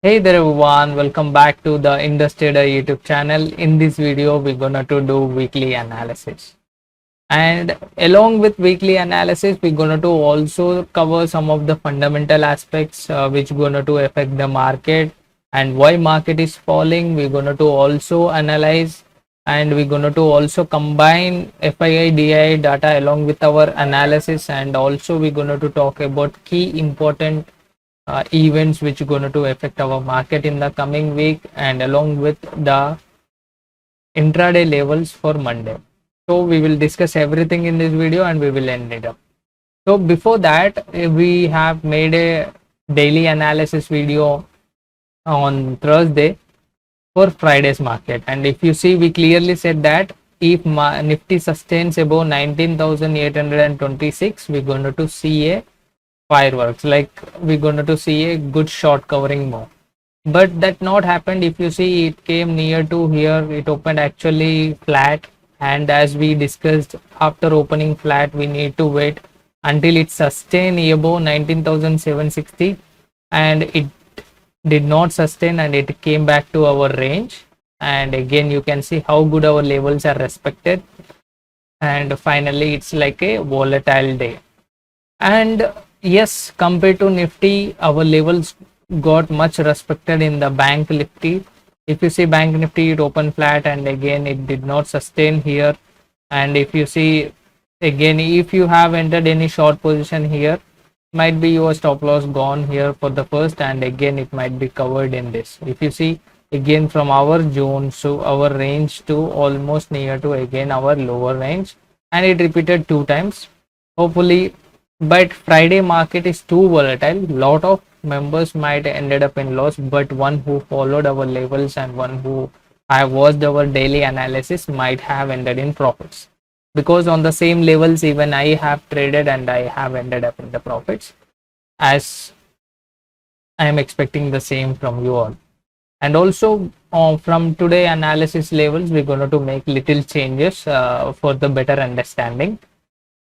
Hey there everyone, welcome back to the Indus Trader YouTube channel. In this video, we're gonna to do weekly analysis. And along with weekly analysis, we're gonna to also cover some of the fundamental aspects which gonna to affect the market and why market is falling. We're gonna to also analyze and we're gonna to also combine FII DI data along with our analysis, and also we're gonna to talk about key important events which are going to affect our market in the coming week, and along with the intraday levels for Monday. So we will discuss everything in this video and we will end it up. So before that, we have made a daily analysis video on Thursday for Friday's market, and if you see, we clearly said that if Nifty sustains above 19,826, we're going to see a fireworks, like we're going to see a good short covering move, but that not happened. If you see, it came near to here, it opened actually flat, and as we discussed, after opening flat we need to wait until it sustain above 19,760, and it did not sustain and it came back to our range, and again you can see how good our levels are respected, and finally it's like a volatile day. And yes, compared to Nifty, our levels got much respected in the bank Nifty. If you see bank Nifty, it opened flat and again it did not sustain here. And if you see again, if you have entered any short position here, might be your stop loss gone here for the first, and again it might be covered in this. If you see again from our zone, so our range to almost near to again our lower range, and it repeated two times. Hopefully, but Friday market is too volatile. Lot of members might ended up in loss, but one who followed our levels and one who have watched our daily analysis might have ended in profits, because on the same levels even I have traded and I have ended up in the profits, as I am expecting the same from you all. And also from today analysis levels, we're going to make little changes for the better understanding.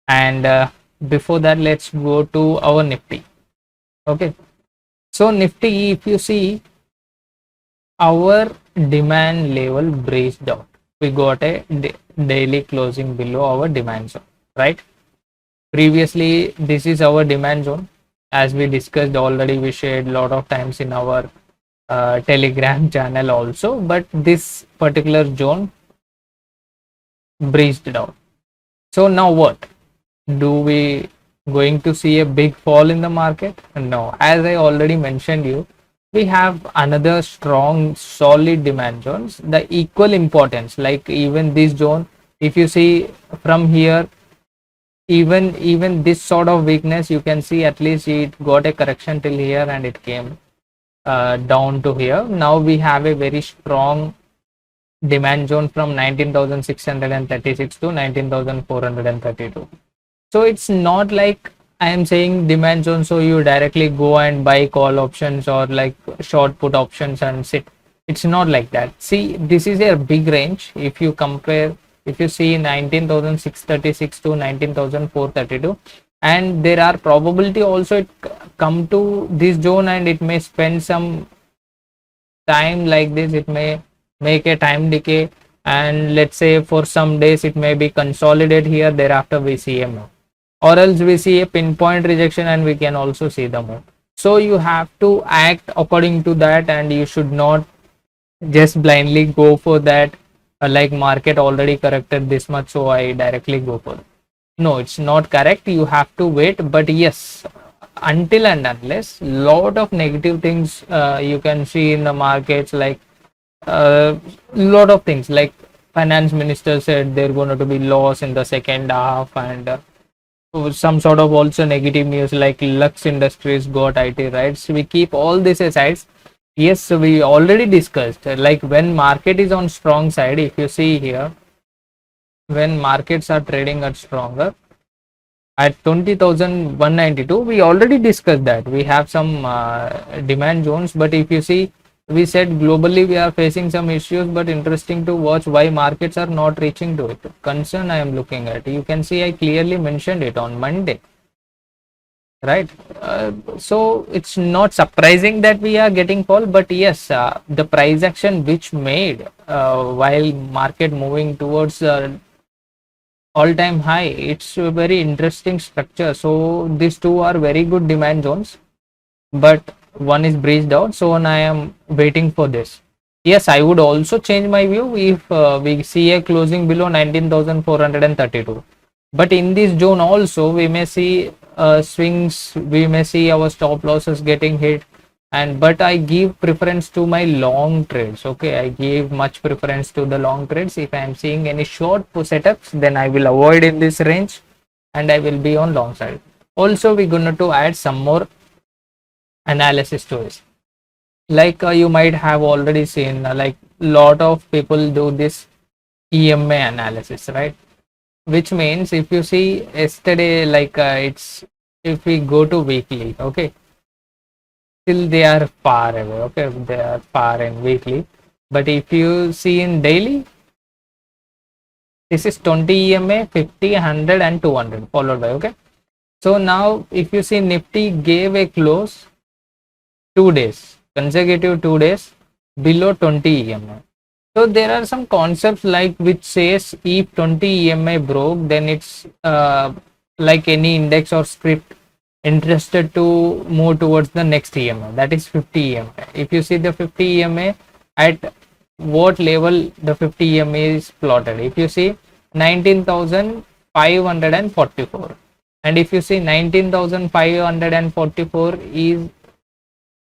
And before that, let's go to our Nifty. Okay, so Nifty, if you see, our demand level breached out. We got a daily closing below our demand zone, right? Previously, this is our demand zone, as we discussed already. We shared a lot of times in our Telegram channel also, but this particular zone breached out. So now what? Do we going to see a big fall in the market? No, as I already mentioned you, we have another strong solid demand zones, the equal importance, like even this zone, if you see from here, even this sort of weakness, you can see at least it got a correction till here and it came down to here. Now we have a very strong demand zone from 19,636 to 19,432. So it's not like I am saying demand zone, so you directly go and buy call options or like short put options and sit. It's not like that. See, this is a big range. If you compare, if you see 19,636 to 19,432, and there are probability also it come to this zone and it may spend some time like this. It may make a time decay, and let's say for some days it may be consolidated here, thereafter we see a move, or else we see a pinpoint rejection and we can also see the move. So you have to act according to that, and you should not just blindly go for that, like market already corrected this much, so I directly go for it. No, it's not correct. You have to wait. But yes, until and unless lot of negative things you can see in the markets, like lot of things, like finance minister said they're going to be loss in the second half, and some sort of also negative news like Lux Industries got IT rights. We keep all this aside. Yes, we already discussed, like when market is on strong side, if you see here, when markets are trading at stronger at 20,192, we already discussed that we have some demand zones. But if you see, we said globally we are facing some issues, but interesting to watch why markets are not reaching to it. Concern I am looking at, you can see I clearly mentioned it on Monday. right? So it's not surprising that we are getting fall, but yes, the price action which made while market moving towards all-time high, it's a very interesting structure. So these two are very good demand zones, but one is breached out, so I am waiting for this. Yes, I would also change my view if we see a closing below 19,432. But in this zone also, we may see swings, we may see our stop losses getting hit, and but I give preference to my long trades. Okay, I give much preference to the long trades. If I am seeing any short setups, then I will avoid in this range, and I will be on long side. Also, we're going to add some more analysis to it. Like you might have already seen, like lot of people do this EMA analysis, right? Which means if you see yesterday, like it's if we go to weekly, okay, still they are far away, okay, they are far in weekly. But if you see in daily, this is 20 EMA, 50, 100 and 200 followed by, okay. So now if you see Nifty gave a close 2 days, consecutive 2 days below 20 EMA. So there are some concepts like which says if 20 EMA broke, then it's like any index or script interested to move towards the next EMA, that is 50 EMA. If you see the 50 EMA, at what level the 50 EMA is plotted, if you see 19,544, and if you see 19,544 is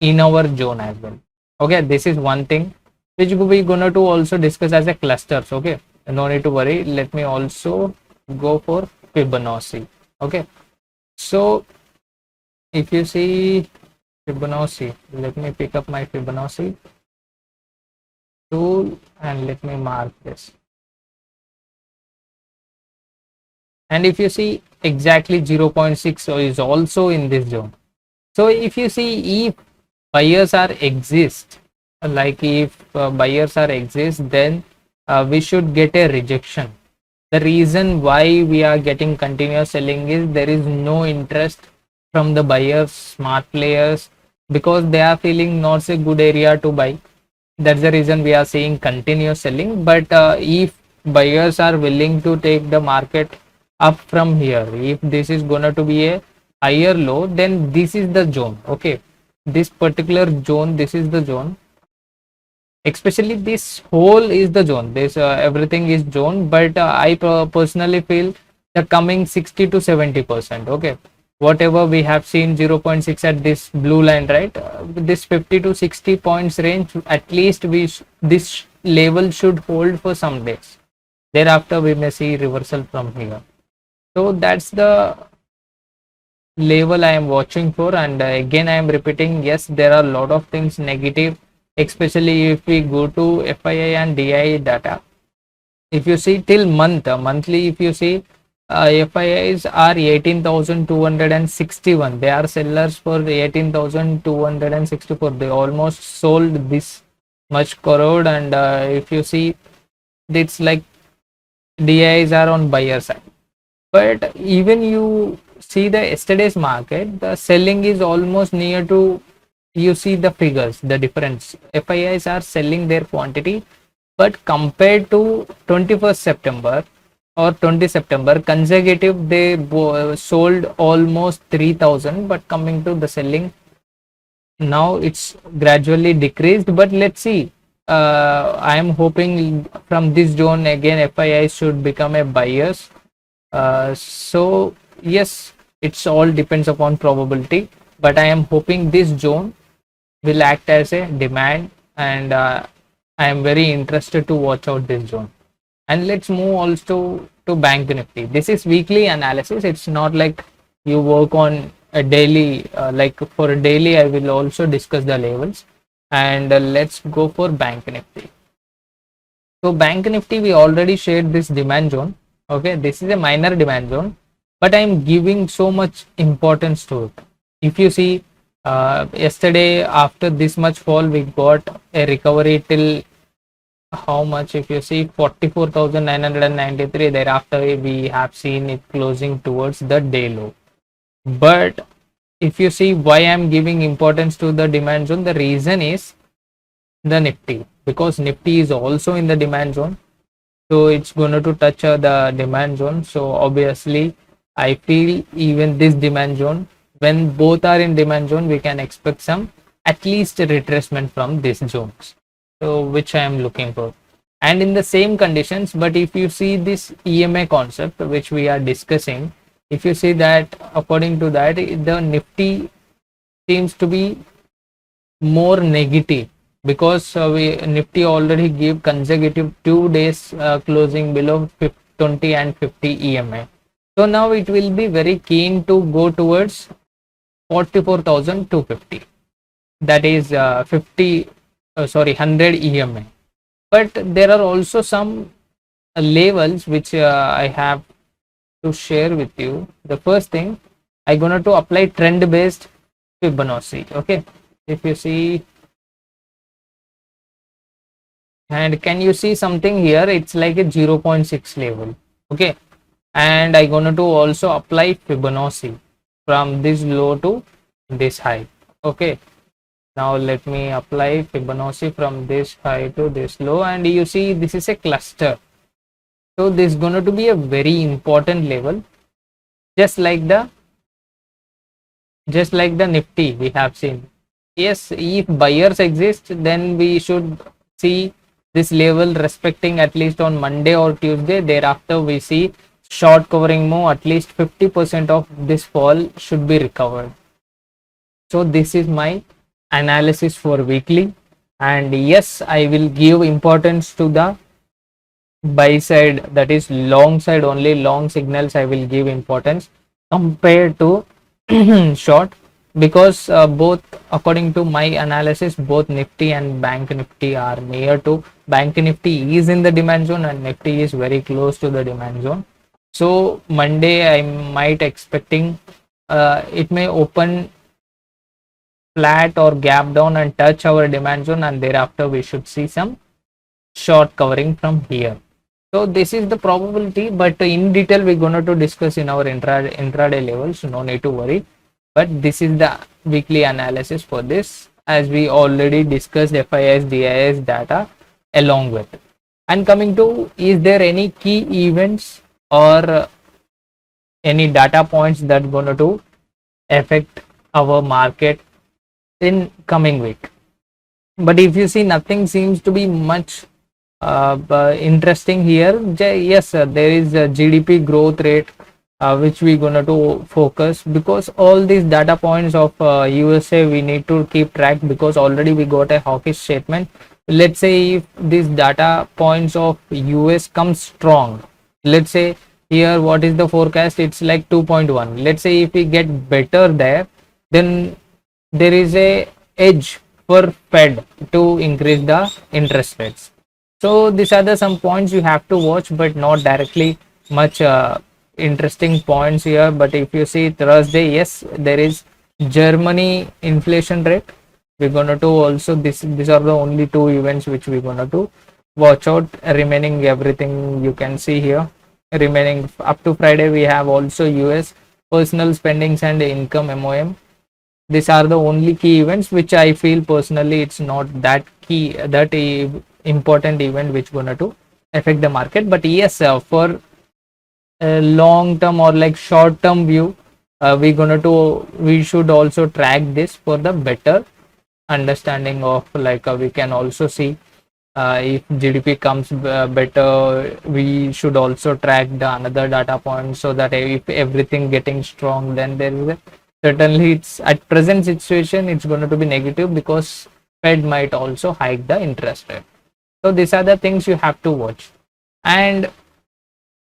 in our zone as well. Okay, this is one thing which we gonna to also discuss as a clusters. Okay, no need to worry. Let me also go for Fibonacci. Okay, so if you see Fibonacci, let me pick up my Fibonacci tool and let me mark this. And if you see exactly 0.6 is also in this zone. So if you see if buyers are exist, like if buyers are exist, then we should get a rejection. The reason why we are getting continuous selling is there is no interest from the buyers, smart players, because they are feeling not a good area to buy. That's the reason we are seeing continuous selling. But if buyers are willing to take the market up from here, if this is gonna to be a higher low, then this is the zone. Okay, this particular zone, this is the zone, especially this whole is the zone, this everything is zone. But I personally feel the coming 60 to 70%, okay, whatever we have seen 0.6 at this blue line, right, this 50 to 60 points range, at least this level should hold for some days. Thereafter we may see reversal from here. So that's the level I am watching for. And again I am repeating, yes, there are a lot of things negative, especially if we go to FII and DI data. If you see till monthly, if you see FIIs are 18,261, they are sellers for 18,264, they almost sold this much crore. And if you see, it's like DIs are on buyer side. But even you see the yesterday's market, the selling is almost near to, you see the figures, the difference. FIIs are selling their quantity, but compared to 21st September or 20 September consecutive, they sold almost 3,000. But coming to the selling, now it's gradually decreased. But let's see. I am hoping from this zone again FII should become a buyers. So yes, it's all depends upon probability, but I am hoping this zone will act as a demand. And I am very interested to watch out this zone. And let's move also to Bank Nifty. This is weekly analysis. It's not like you work on a daily, like for a daily I will also discuss the levels. And let's go for Bank Nifty. So Bank Nifty, we already shared this demand zone. Okay, this is a minor demand zone, but I'm giving so much importance to it. If you see, yesterday after this much fall, we got a recovery till how much? If you see 44,993, thereafter we have seen it closing towards the day low. But if you see why I'm giving importance to the demand zone, the reason is the Nifty, because Nifty is also in the demand zone. So it's going to touch the demand zone. So obviously, I feel even this demand zone, when both are in demand zone, we can expect some at least a retracement from these zones. So which I am looking for. And in the same conditions, but if you see this EMA concept which we are discussing, if you see that according to that, the Nifty seems to be more negative, because we Nifty already gave consecutive 2 days closing below 20 and 50 EMA. So now it will be very keen to go towards 44,250. That is 100 EMA. But there are also some levels which I have to share with you. The first thing, I'm going to apply trend based Fibonacci. Okay, if you see, and can you see something here, it's like a 0.6 level. Okay, and I'm going to also apply Fibonacci from this low to this high. Okay, now let me apply Fibonacci from this high to this low, and you see this is a cluster. So this is going to be a very important level, just like the Nifty we have seen. Yes, if buyers exist, then we should see this level respecting at least on Monday or Tuesday. Thereafter we see short covering move, at least 50% of this fall should be recovered. So this is my analysis for weekly, and yes, I will give importance to the buy side, that is long side only. Long signals I will give importance compared to short, because both, according to my analysis, both Nifty and Bank Nifty are near to, Bank Nifty is in the demand zone and Nifty is very close to the demand zone. So Monday I might expecting it may open flat or gap down and touch our demand zone, and thereafter we should see some short covering from here. So this is the probability, but in detail we're going to discuss in our intraday levels, no need to worry. But this is the weekly analysis for this, as we already discussed FIS DIS data along with. And coming to, is there any key events or any data points that going to affect our market in coming week? But if you see, nothing seems to be much interesting here. Yes, there is a GDP growth rate which we gonna to focus, because all these data points of USA we need to keep track, because already we got a hawkish statement. Let's say if these data points of US come strong, let's say here what is the forecast, it's like 2.1. let's say if we get better there, then there is a edge for Fed to increase the interest rates. So these are the some points you have to watch, but not directly much interesting points here. But if you see Thursday, yes, there is Germany inflation rate. We're gonna do also these are the only two events which we're gonna do watch out. Remaining everything you can see here. Remaining up to Friday, we have also US personal spendings and income MOM. These are the only key events which I feel personally it's not that key, that important event which gonna to affect the market. But yes, for a long term or like short term view, we should also track this for the better understanding of, like we can also see if GDP comes better, we should also track the another data point, so that if everything getting strong, then there is a certainly, it's at present situation it's going to be negative, because Fed might also hike the interest rate. So these are the things you have to watch. And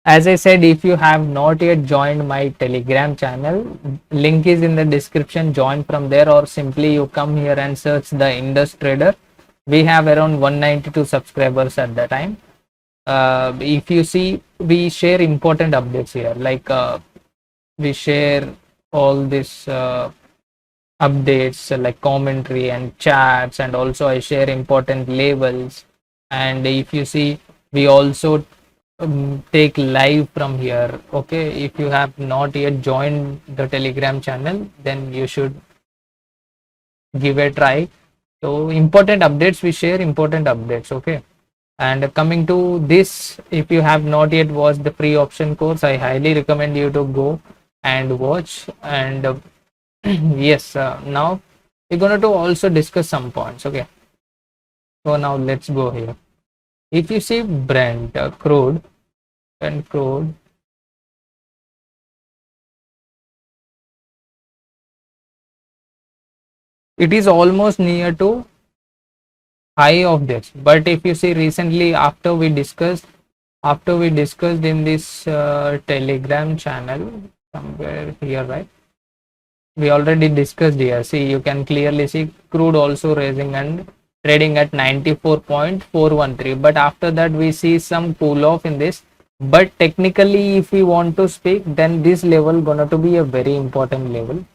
as I said, if you have not yet joined my Telegram channel, link is in the description. Join from there, or simply you come here and search the Indus Trader. We have around 192 subscribers at the time. If you see, we share important updates here, like we share all this updates like commentary and chats, and also I share important labels. And if you see, we also take live from here. Okay, if you have not yet joined the Telegram channel, then you should give a try. So important updates, we share important updates. Okay, and coming to this, if you have not yet watched the free option course, I highly recommend you to go and watch. And yes, now we're going to also discuss some points. Okay, so now let's go here. If you see Brent, crude and crude, it is almost near to high of this. But if you see recently, after we discussed in this Telegram channel somewhere here, right? We already discussed here. See, you can clearly see crude also raising and trading at 94.413. But after that, we see some cool off in this. But technically, if we want to speak, then this level gonna to be a very important level.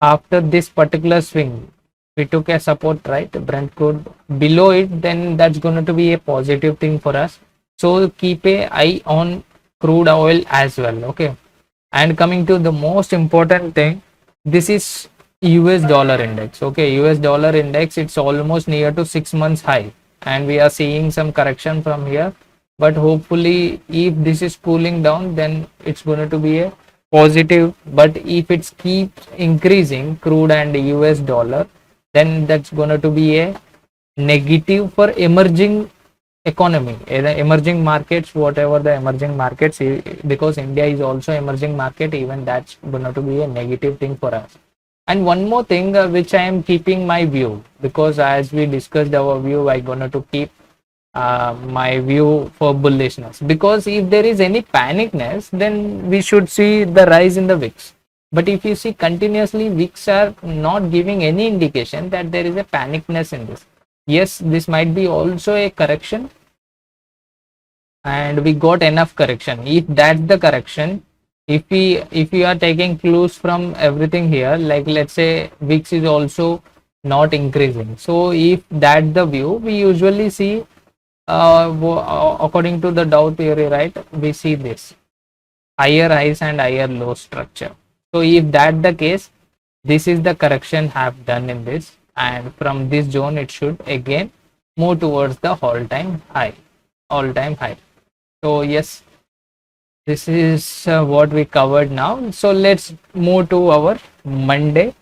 After this particular swing, we took a support, right? Brent crude below it, then that's going to be a positive thing for us. So keep a eye on crude oil as well. Okay, and coming to the most important thing, this is US dollar index. Okay, US dollar index, it's almost near to 6 months high, and we are seeing some correction from here. But hopefully, if this is cooling down, then it's going to be a positive. But if it keeps increasing crude and US dollar, then that's going to be a negative for emerging economy, the emerging markets, whatever the emerging markets, because India is also emerging market, even that's going to be a negative thing for us. And one more thing, which I am keeping my view, because as we discussed our view, I going to keep my view for bullishness, because if there is any panicness, then we should see the rise in the VIX. But if you see continuously, VIX are not giving any indication that there is a panicness in this. Yes, this might be also a correction, and we got enough correction. If that's the correction, if we are taking clues from everything here, like let's say VIX is also not increasing. So if that's the view, we usually see according to the Dow theory, right? We see this higher highs and higher low structure. So if that the case, this is the correction have done in this, and from this zone it should again move towards the all-time high. So yes, this is what we covered now. So let's move to our Monday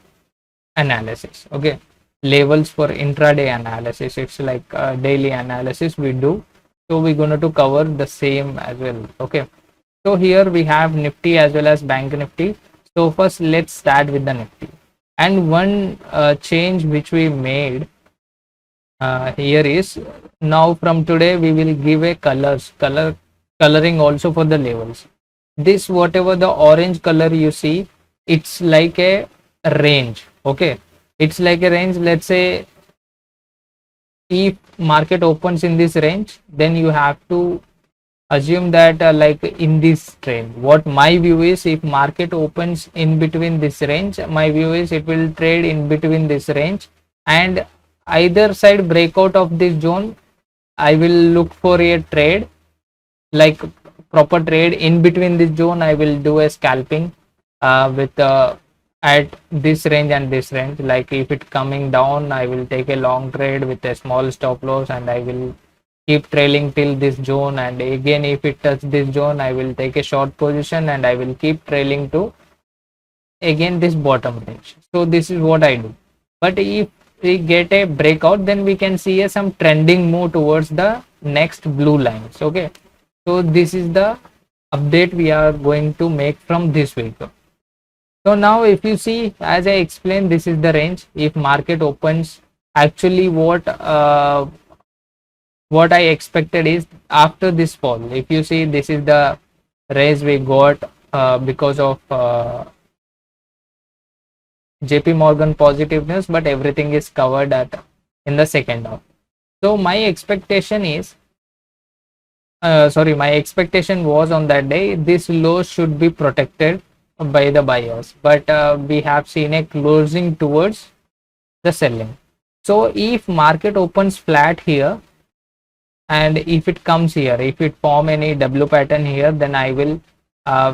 analysis. Okay, levels for intraday analysis, it's like daily analysis we do. So we're going to cover the same as well. Okay, so here we have Nifty as well as Bank Nifty. So first let's start with the Nifty. And one change which we made here is, now from today we will give a coloring also for the levels. This whatever the orange color you see, it's like a range. Okay, it's like a range. Let's say if market opens in this range, then you have to assume that like in this trend, what my view is, if market opens in between this range, my view is it will trade in between this range, and either side breakout of this zone, I will look for a trade, like proper trade in between this zone. I will do a scalping with at this range and this range. Like if it coming down, I will take a long trade with a small stop loss, and I will keep trailing till this zone. And again, if it touch this zone, I will take a short position and I will keep trailing to again this bottom range. So this is what I do. But if we get a breakout, then we can see some trending move towards the next blue lines. Okay, so this is the update we are going to make from this week. So now if you see, as I explained, this is the range. If market opens, actually what I expected is, after this fall, if you see, this is the raise we got because of JP Morgan positive news, but everything is covered in the second half. So my expectation is, my expectation was on that day, this low should be protected by the buyers, but we have seen a closing towards the selling. So if market opens flat here, and if it comes here, if it form any W pattern here, then I will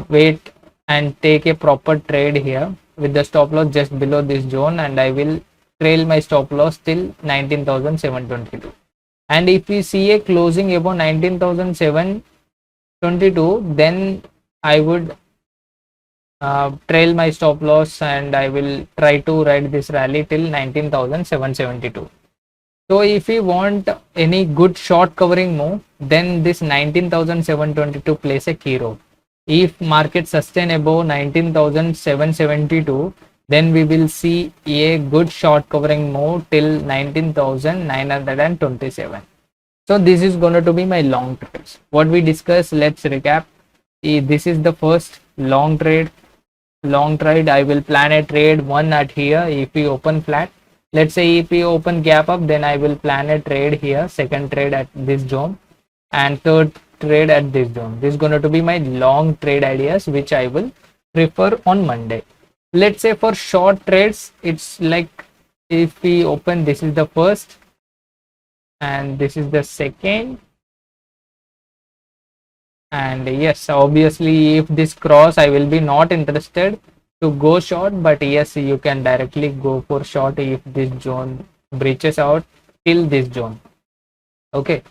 wait and take a proper trade here with the stop loss just below this zone, and I will trail my stop loss till 19,722. And if we see a closing above 19,722, then I would trail my stop loss and I will try to ride this rally till 19,772. So if we want any good short covering move, then this 19,722 plays a key role. If market sustain above 19,772, then we will see a good short covering move till 19,927. So this is going to be my long trades. What we discussed, let's recap. This is the first long trade. I will plan a trade one at here. If we open flat, let's say if we open gap up, then I will plan a trade here, second trade at this zone, and third trade at this zone. This is going to be my long trade ideas, which I will prefer on Monday. Let's say for short trades, it's like if we open, this is the first and this is the second, and yes, obviously if this cross, I will be not interested to go short, but yes, you can directly go for short if this zone breaches out till this zone. Okay,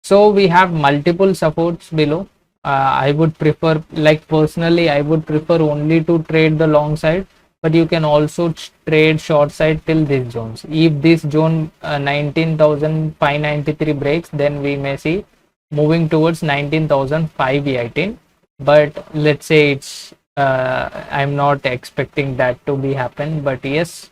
so we have multiple supports below. I would prefer, like personally, I would prefer only to trade the long side, but you can also trade short side till these zones. If this zone 19,593 breaks, then we may see moving towards 19,518. But let's say it's I'm not expecting that to be happen, but yes,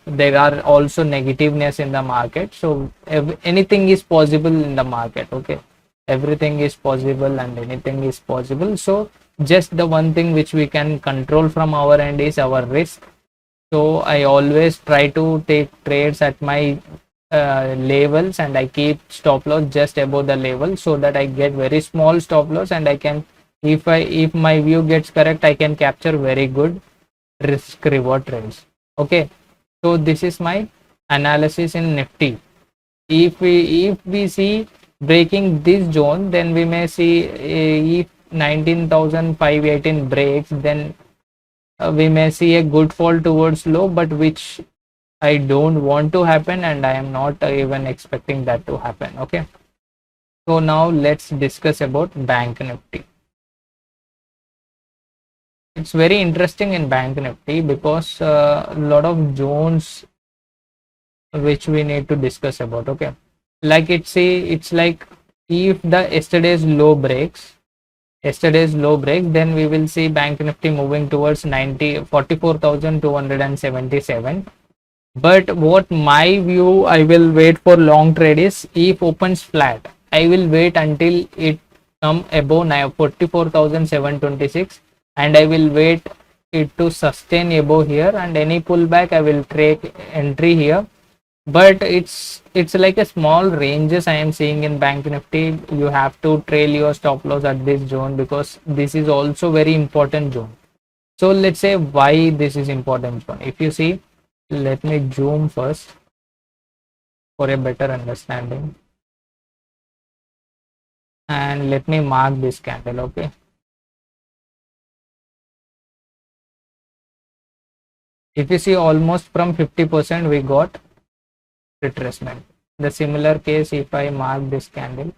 there are also negativeness in the market, so anything is possible in the market. Okay, everything is possible and anything is possible. So just the one thing which we can control from our end is our risk. So I always try to take trades at my levels, and I keep stop loss just above the level, so that I get very small stop loss, and I can, if my view gets correct, I can capture very good risk reward trades. Okay, so this is my analysis in Nifty. If we see breaking this zone, then we may see if 19,518 breaks, then we may see a good fall towards low, but which I don't want to happen, and I am not even expecting that to happen. Okay, so now let's discuss about Bank Nifty. It's very interesting in Bank Nifty because a lot of zones which we need to discuss about. Okay, like it's like if the yesterday's low breaks, then we will see Bank Nifty moving towards 44,277. But what my view, I will wait for long trade is, if opens flat, I will wait until it come above 44,726, and I will wait it to sustain above here, and any pullback I will take entry here. But it's like a small ranges I am seeing in Bank Nifty. You have to trail your stop loss at this zone, because this is also very important zone. So let's say why this is important zone. If you see, let me zoom first for a better understanding, and let me mark this candle. Okay, if you see, almost from 50% we got retracement. The similar case, if I mark this candle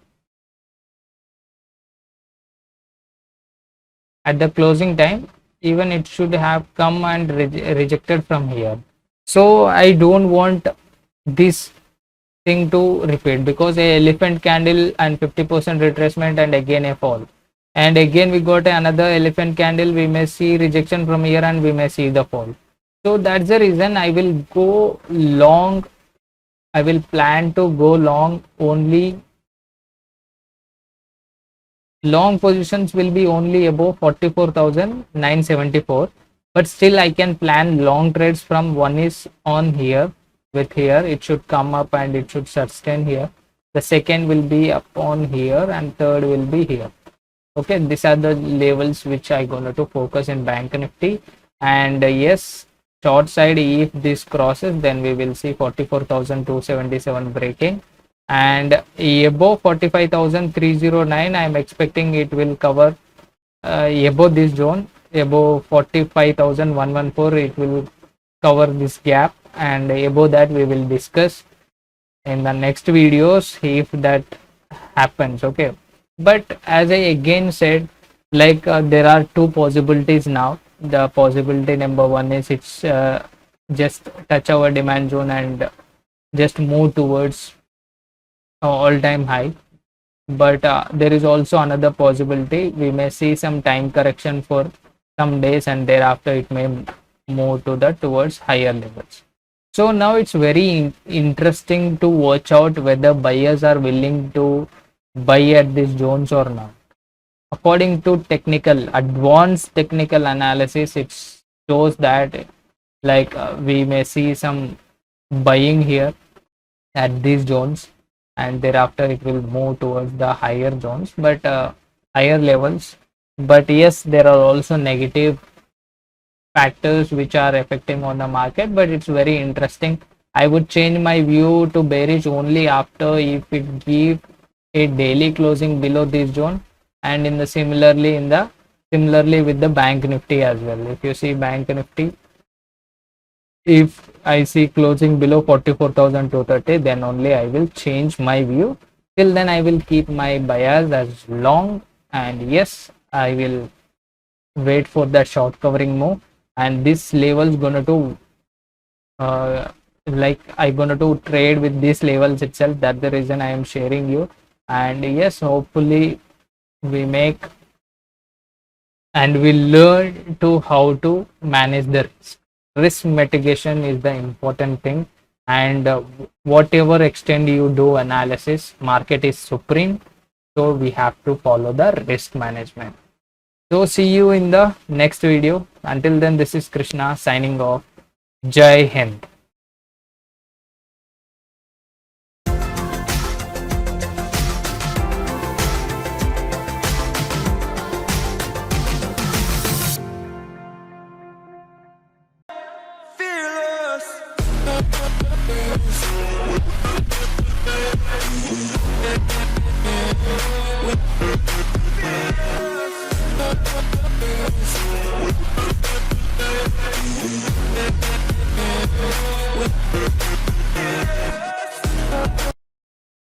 at the closing time, even it should have come and rejected from here. So I don't want this thing to repeat, because a elephant candle and 50% retracement and again a fall, and again we got another elephant candle, we may see rejection from here and we may see the fall. So that's the reason I will go long. I will plan to go long only. Long positions will be only above 44,974, but still I can plan long trades from one is on here, with here it should come up and it should sustain here. The second will be up on here, and third will be here. Okay, these are the levels which I going to focus in Bank Nifty. And yes, short side, if this crosses, then we will see 44,277 breaking, and above 45,309 I am expecting it will cover above this zone, above 45,114 it will cover this gap, and above that we will discuss in the next videos if that happens. Okay, but as I again said, like there are two possibilities now. The possibility number one is it's just touch our demand zone and just move towards all-time high, but there is also another possibility. We may see some time correction for some days and thereafter it may move to the towards higher levels. So now it's very interesting to watch out whether buyers are willing to buy at these zones or not. According to advanced technical analysis, it shows that like we may see some buying here at these zones, and thereafter it will move towards the higher zones, but higher levels. But yes, there are also negative factors which are affecting on the market, but it's very interesting. I would change my view to bearish only after if it give a daily closing below this zone, and in the similarly with the bank nifty as well. If you see bank nifty, if I see closing below 44,230, then only I will change my view. Till then I will keep my bias as long, and yes, I will wait for that short covering move, and this level is gonna to like I'm gonna to trade with these levels itself. That's the reason I am sharing you. And yes, hopefully we make and we learn to how to manage the risk mitigation is the important thing, and whatever extent you do analysis, market is supreme, so we have to follow the risk management. So see you in the next video. Until then, this is Krishna signing off. Jai Hind.